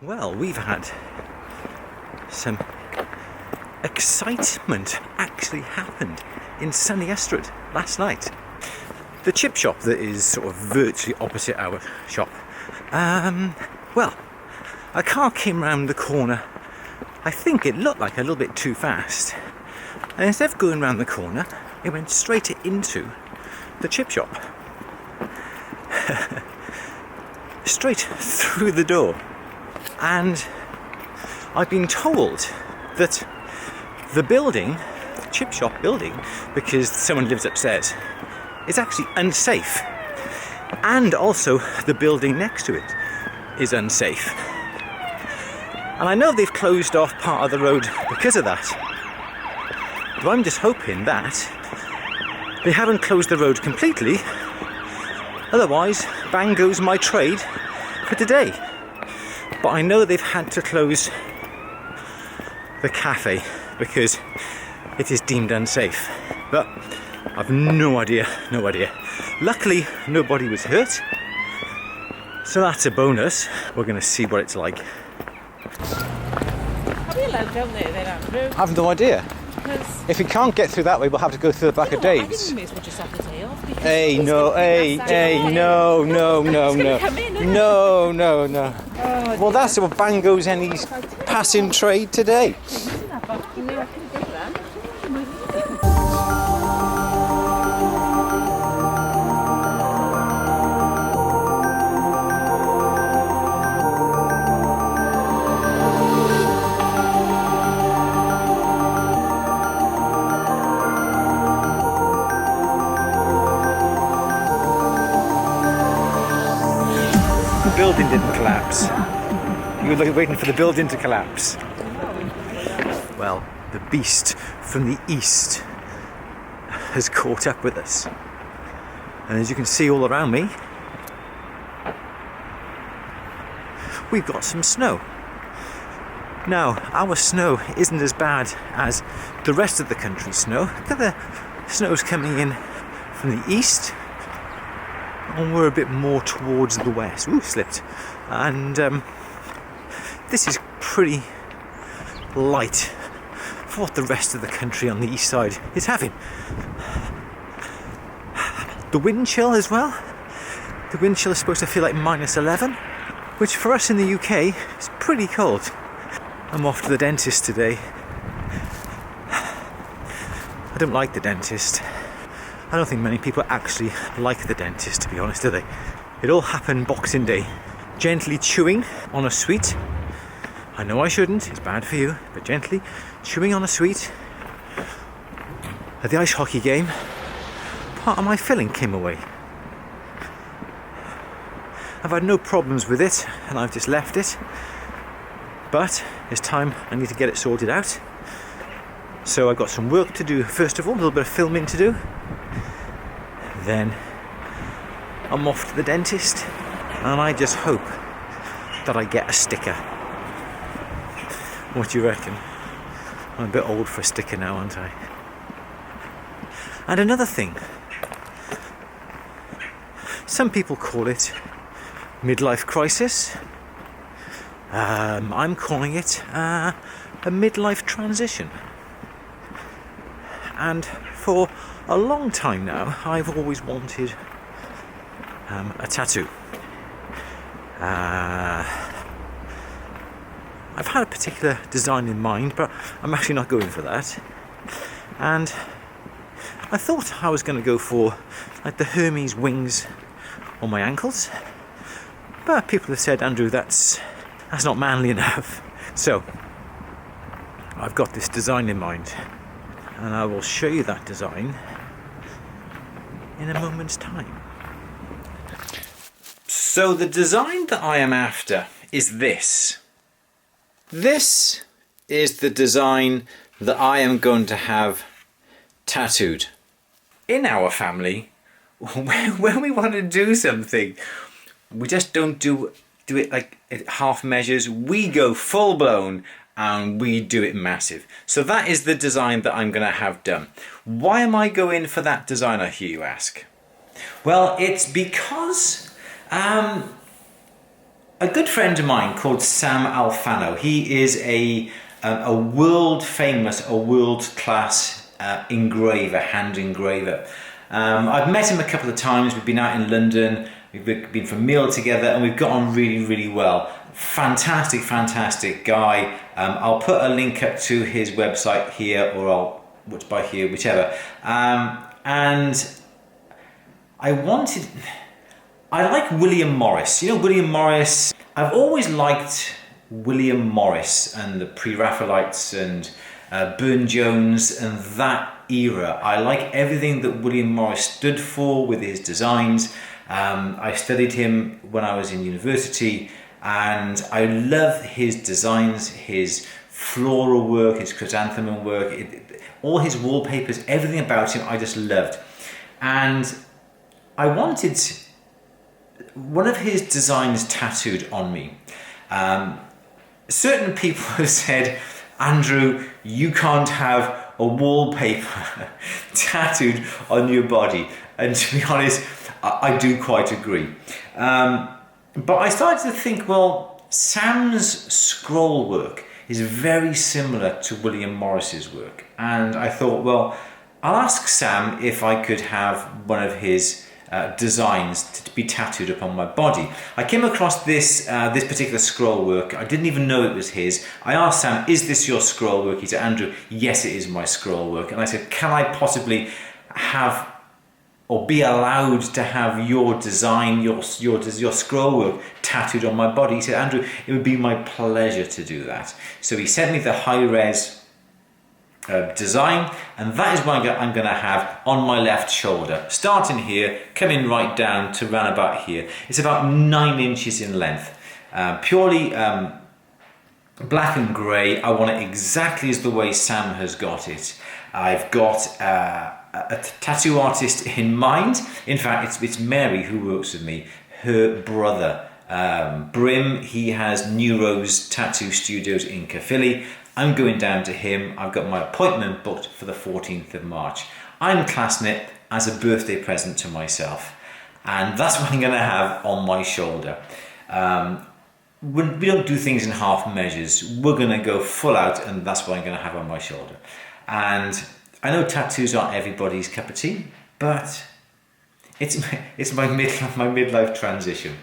Well, we've had some excitement actually happened in sunny Ystrad last night. The chip shop that is sort of virtually opposite our shop. Well, a car came round the corner. I think it looked like a little bit too fast. And instead of going round the corner, it went straight into the chip shop. Straight through the door. And I've been told that the building, the chip shop building, because someone lives upstairs, is actually unsafe. And also the building next to it is unsafe. And I know they've closed off part of the road because of that. But I'm just hoping that they haven't closed the road completely. Otherwise, bang goes my trade for today. But I know they've had to close the cafe because it is deemed unsafe. But I've no idea. Luckily, nobody was hurt. So that's a bonus. We're going to see what it's like. Are we allowed down there then, Andrew? I have no idea. Because If we can't get through that way, we'll have to go through the back of I Dave's. think we may as well just have the day off. Because Hey, it's no, gonna be hey, that hey, side. no. gonna come in, isn't it? No. Oh, Well, that's what bang goes any's passing trade today. isn't that bad? You know, I can get that. The building didn't collapse. You were waiting for the building to collapse. Well, the beast from the east has caught up with us. And as you can see all around me, we've got some snow. Now, our snow isn't as bad as the rest of the country's snow. Look at the snow's coming in from the east. And we're a bit more towards the west. Ooh, slipped. And this is pretty light for what the rest of the country on the east side is having. The wind chill as well. The wind chill is supposed to feel like -11, which for us in the UK is pretty cold. I'm off to the dentist today. I don't like the dentist. I don't think many people actually like the dentist, to be honest, do they? It all happened Boxing Day. Gently chewing on a sweet. I know I shouldn't, it's bad for you, but gently chewing on a sweet. At the ice hockey game, part of my filling came away. I've had no problems with it, and I've just left it. But it's time I need to get it sorted out. So I've got some work to do first of all, a little bit of filming to do. Then I'm off to the dentist, and I just hope that I get a sticker. What do you reckon? I'm a bit old for a sticker now, aren't I? And another thing, some people call it midlife crisis. I'm calling it a midlife transition. And for a long time now, I've always wanted a tattoo. I've had a particular design in mind, but I'm actually not going for that. And I thought I was going to go for like the Hermes wings on my ankles, but people have said, Andrew, that's not manly enough. So I've got this design in mind, and I will show you that design in a moment's time. So the design that I am after is this. This is the design that I am going to have tattooed. In our family, when we want to do something, we just don't do it like at half measures. We go full blown and we do it massive. So that is the design that I'm going to have done. Why am I going for that design, I hear you ask? Well, it's because a a good friend of mine called Sam Alfano. He is a world famous, a world class engraver, hand engraver. I've met him a couple of times. We've been out in London. We've been for a meal together, and we've got on really, really well. Fantastic, fantastic guy. I'll put a link up to his website here, or I'll by here, whichever. And I like William Morris. You know William Morris? I've always liked William Morris and the Pre-Raphaelites and Burne-Jones and that era. I like everything that William Morris stood for with his designs. I studied him when I was in university, and I love his designs, his floral work, his chrysanthemum work, all his wallpapers, everything about him I just loved. And I wanted one of his designs tattooed on me. Certain people have said, Andrew, you can't have a wallpaper tattooed on your body. And to be honest, I do quite agree. But I started to think, well, Sam's scroll work is very similar to William Morris's work. And I thought, well, I'll ask Sam if I could have one of his designs to be tattooed upon my body. I came across this particular scroll work. I didn't even know it was his. I asked Sam, is this your scroll work? He said, Andrew, yes, it is my scroll work. And I said, can I possibly have or be allowed to have your design, your scroll work tattooed on my body? He said, Andrew, it would be my pleasure to do that. So he sent me the high-res design, and that is what I'm going to have on my left shoulder, starting here, coming right down to round about here. It's about 9 inches in length, purely black and grey. I want it exactly as the way Sam has got it. I've got a tattoo artist in mind. In fact, it's Mary who works with me, her brother Brim. He has New Rose Tattoo Studios in Caerphilly. I'm going down to him. I've got my appointment booked for the 14th of March. I'm classing it as a birthday present to myself. And that's what I'm going to have on my shoulder. We don't do things in half measures. We're going to go full out, and that's what I'm going to have on my shoulder. And I know tattoos aren't everybody's cup of tea, but it's my midlife transition.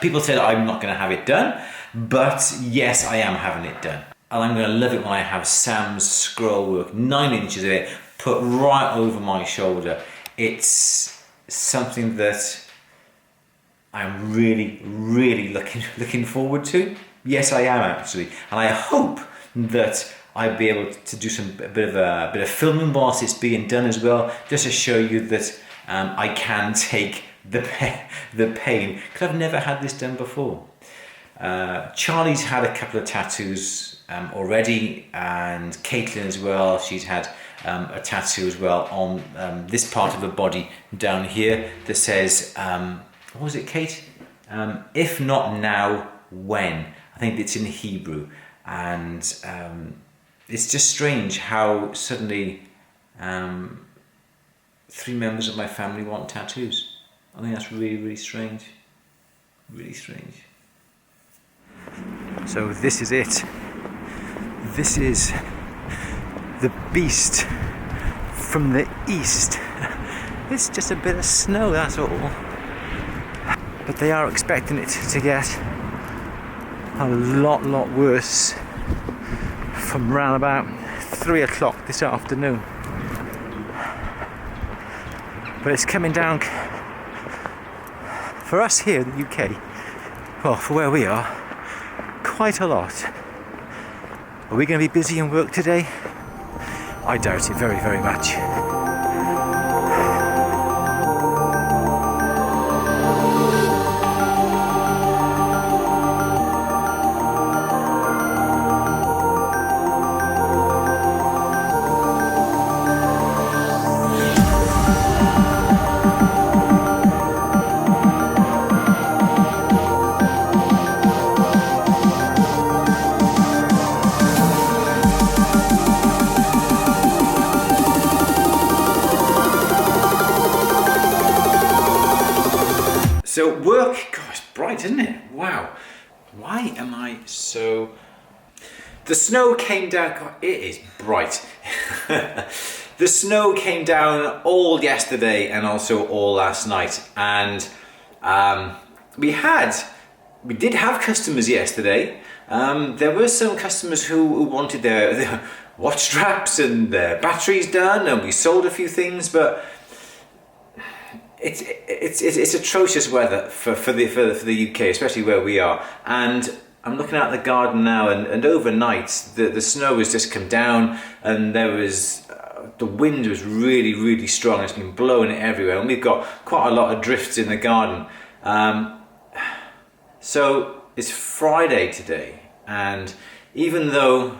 People said I'm not going to have it done, but yes, I am having it done. And I'm going to love it when I have Sam's scroll work, 9 inches of it, put right over my shoulder. It's something that I'm really, really looking forward to. Yes, I am actually. And I hope that I'll be able to do a bit of filming whilst it's being done as well, just to show you that I can take the pain, because I've never had this done before. Charlie's had a couple of tattoos already, and Caitlin as well. She's had a tattoo as well on this part of her body down here that says, what was it, Kate? If not now, when? I think it's in Hebrew. And it's just strange how suddenly 3 members of my family want tattoos. I think that's really, really strange. Really strange. So this is it. This is the beast from the east. It's just a bit of snow, that's all. But they are expecting it to get a lot worse from round about 3 o'clock this afternoon. But it's coming down for us here in the UK, well, for where we are, quite a lot. Are we going to be busy in work today? I doubt it very, very much. So work, gosh, bright bright, isn't it? Wow. Why am I so... The snow came down... God, it is bright. The snow came down all yesterday and also all last night. And we did have customers yesterday. There were some customers who wanted their watch straps and their batteries done, and we sold a few things, but it's atrocious weather for the UK, especially where we are. And I'm looking out the garden now, and overnight the snow has just come down, and there was the wind was really, really strong. It's been blowing it everywhere, and we've got quite a lot of drifts in the garden. So it's Friday today, and even though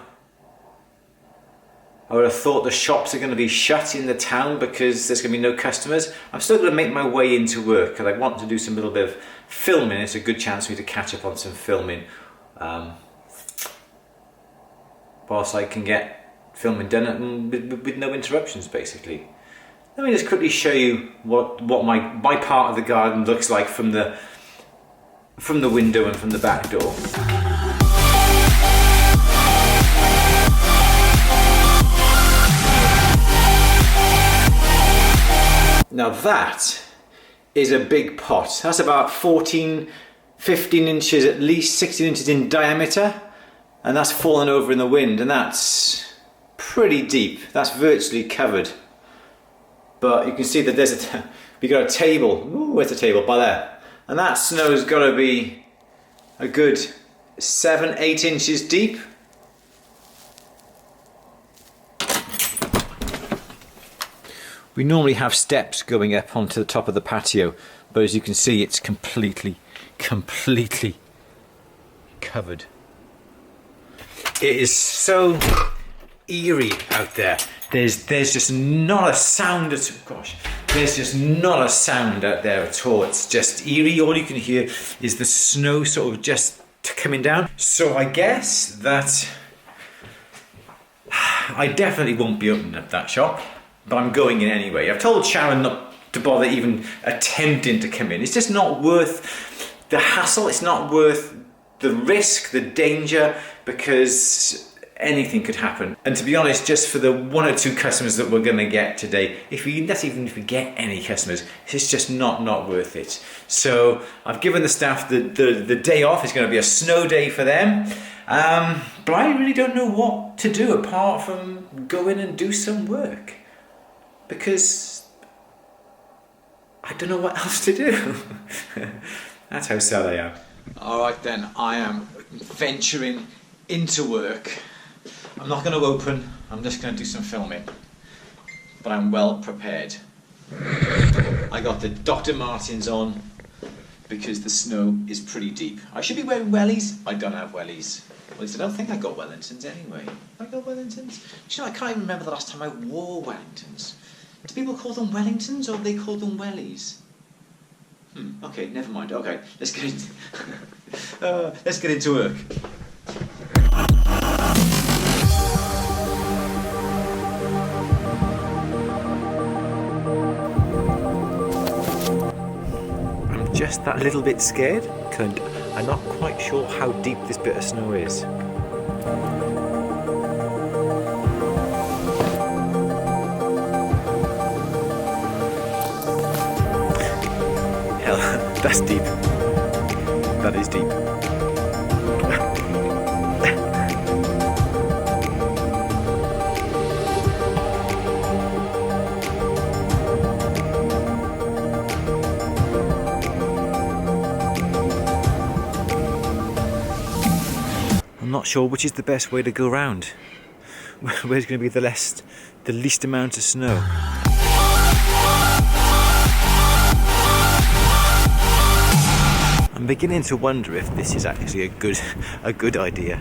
I would have thought the shops are going to be shut in the town because there's going to be no customers, I'm still going to make my way into work because I want to do some little bit of filming. It's a good chance for me to catch up on some filming whilst I can get filming done with no interruptions, basically. Let me just quickly show you what my part of the garden looks like from the window and from the back door. Now that is a big pot. That's about 14, 15 inches, at least 16 inches in diameter, and that's fallen over in the wind, and that's pretty deep. That's virtually covered. But you can see that we got a table. Ooh, where's the table? By there. And that snow's got to be a good 7, 8 inches deep. We normally have steps going up onto the top of the patio, but as you can see, it's completely covered. It is so eerie out there. There's just not a sound at all. Gosh, there's just not a sound out there at all. It's just eerie. All you can hear is the snow sort of just coming down. So I guess that I definitely won't be opening up that shop, but I'm going in anyway. I've told Sharon not to bother even attempting to come in. It's just not worth the hassle. It's not worth the risk, the danger, because anything could happen. And to be honest, just for the 1 or 2 customers that we're going to get today, even if we get any customers, it's just not worth it. So I've given the staff the day off. It's going to be a snow day for them. But I really don't know what to do apart from go in and do some work, because I don't know what else to do. That's how sad I am. Alright then, I am venturing into work. I'm not going to open, I'm just going to do some filming. But I'm well prepared. I got the Dr. Martens on because the snow is pretty deep. I should be wearing wellies. I don't have wellies. At least I don't think I got Wellingtons anyway. Have I got Wellingtons? Do you know, I can't even remember the last time I wore Wellingtons. Do people call them Wellingtons or do they call them wellies? Okay, never mind. Okay, let's get into work. I'm just that little bit scared because I'm not quite sure how deep this bit of snow is. That's deep. That is deep. I'm not sure which is the best way to go round. Where's going to be the least amount of snow? I'm beginning to wonder if this is actually a good idea.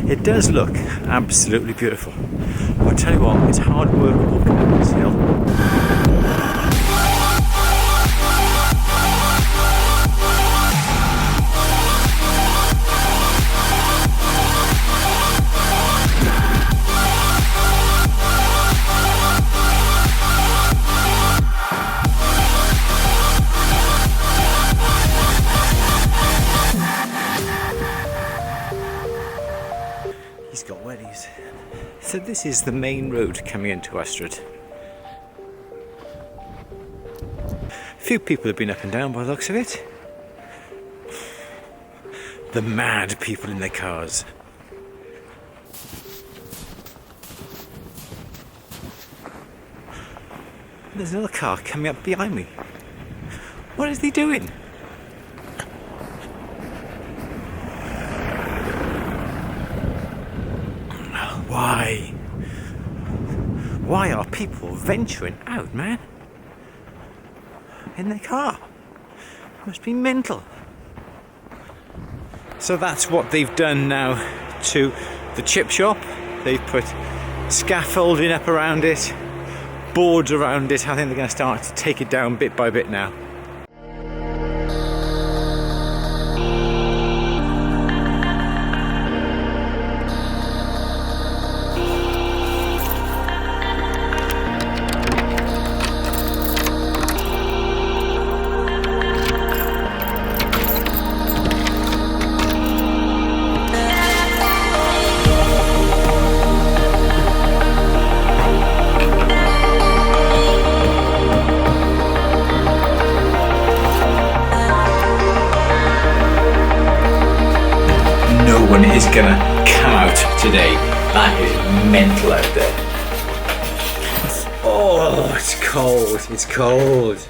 It does look absolutely beautiful. I'll tell you what, it's hard work walking up this hill. got wellies. So this is the main road coming into Ystrad. A few people have been up and down by the looks of it. The mad people in their cars. There's another car coming up behind me. What is he doing? Why? Why are people venturing out, man? In their car? Must be mental. So that's what they've done now to the chip shop. They've put scaffolding up around it, boards around it. I think they're going to start to take it down bit by bit now. No one is gonna come out today. That is mental out there. Oh, it's cold. It's cold.